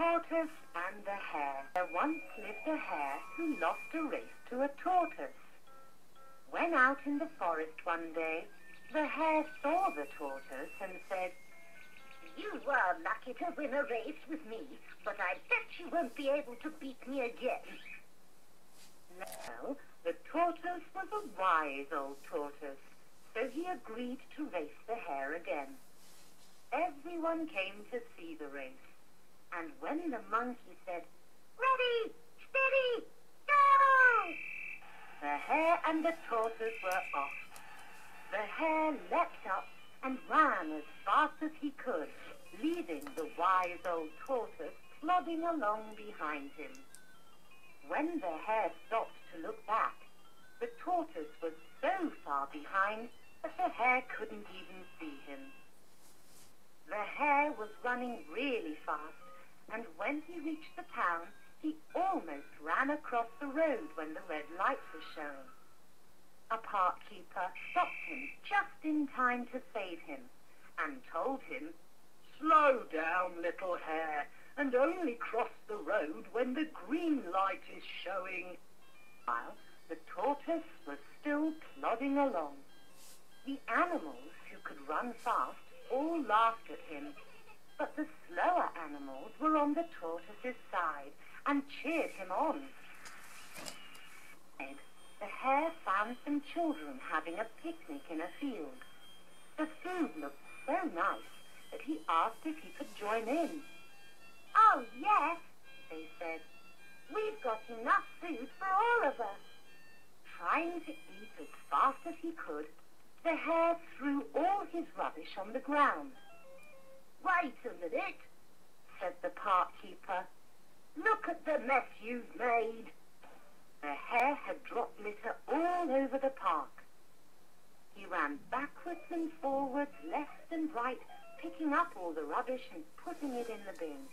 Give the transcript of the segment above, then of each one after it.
tortoise and the hare. There once lived a hare who lost a race to a tortoise. When out in the forest one day, the hare saw the tortoise and said, "You were lucky to win a race with me, but I bet you won't be able to beat me again." Now, the tortoise was a wise old tortoise, so he agreed to race the hare again. Everyone came to see the race, and when the monkey said, "Ready, steady, go!" the hare and the tortoise were off. The hare leapt up and ran as fast as he could, leaving the wise old tortoise plodding along behind him. When the hare stopped to look back, the tortoise was so far behind that the hare couldn't even see him. The hare was running really fast, and when he reached the town, he almost ran across the road when the red light was shown. A park keeper stopped him just in time to save him and told him, "Slow down, little hare, and only cross the road when the green light is showing." While the tortoise was still plodding along. The animals who could run fast all laughed at him, but the slower animals were on the tortoise's side and cheered him on. The hare found some children having a picnic in a field. The food looked so nice that he asked if he could join in. "Oh, yes," they said. "We've got enough food for all of us." Trying to eat as fast as he could, the hare threw all his rubbish on the ground. "Wait a minute," said the park keeper. "Look at the mess you've made." The hare had dropped litter all over the park. He ran backwards and forwards, left and right, picking up all the rubbish and putting it in the bin.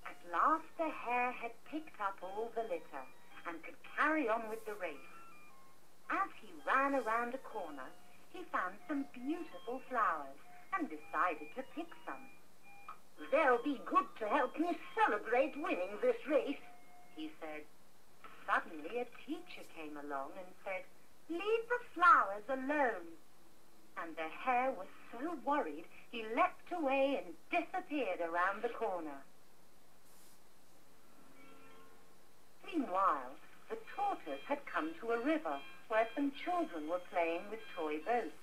At last the hare had picked up all the litter and could carry on with the race. As he ran around a corner, he found some beautiful flowers and decided to pick some. "They'll be good to help me celebrate winning this race," he said. Suddenly a teacher came along and said, "Leave the flowers alone." And the hare was so worried he leapt away and disappeared around the corner. Meanwhile, the tortoise had come to a river where some children were playing with toy boats.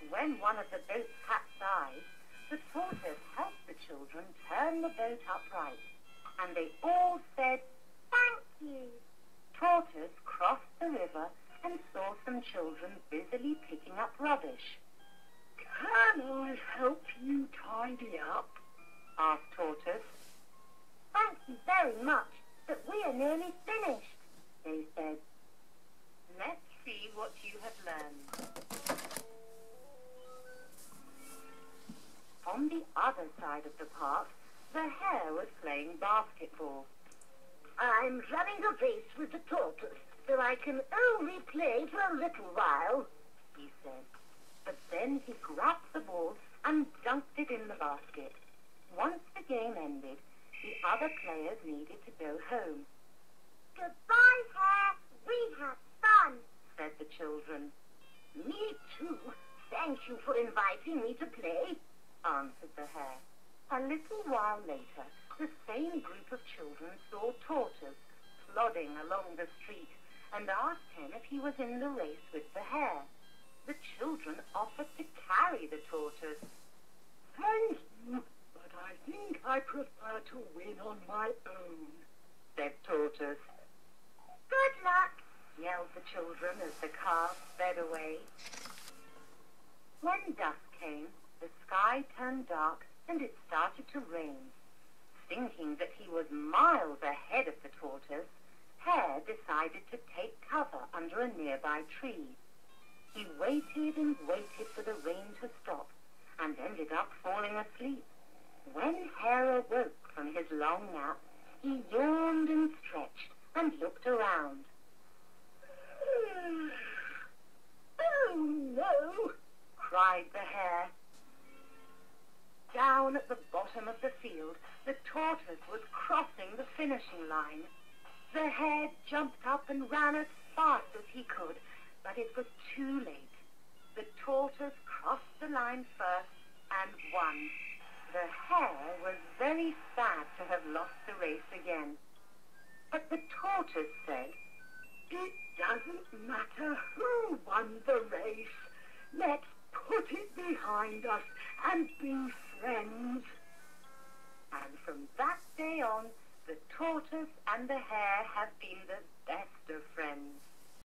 When one of the boats capsized, the tortoise helped the children turn the boat upright, and they all said, "Thank you." Tortoise crossed the river and saw some children busily picking up rubbish. "Can I help you tidy up?" asked Tortoise. "Thank you very much, but we are nearly finished," they said. Let's see what you have learned. On the other side of the park, the hare was playing basketball. "I'm running a race with the tortoise, so I can only play for a little while," he said. But then he grabbed the ball and dunked it in the basket. Once the game ended, the other players needed to go home. "Goodbye, hare. We had fun," said the children. "Me too. Thank you for inviting me to play," answered the hare. A little while later, the same group of children saw Tortoise plodding along the street and asked him if he was in the race with the hare. The children offered to carry the tortoise. "Thank you, but I think I prefer to win on my own," said Tortoise. "Good luck," yelled the children as the car sped away. When dusk came, the sky turned dark and it started to rain. Thinking that he was miles ahead of the tortoise, Hare decided to take cover under a nearby tree. He waited and waited for the rain to stop and ended up falling asleep. When Hare awoke from his long nap, he yawned and stretched and looked around. "Oh, no!" cried the hare. Down at the bottom of the field, the tortoise was crossing the finishing line. The hare jumped up and ran as fast as he could, but it was too late. The tortoise crossed the line first and won. The hare was very sad to have lost the race again. But the tortoise said, "It doesn't matter who won the race. Let's put it behind us and be friends." And from that day on, the tortoise and the hare have been the best of friends.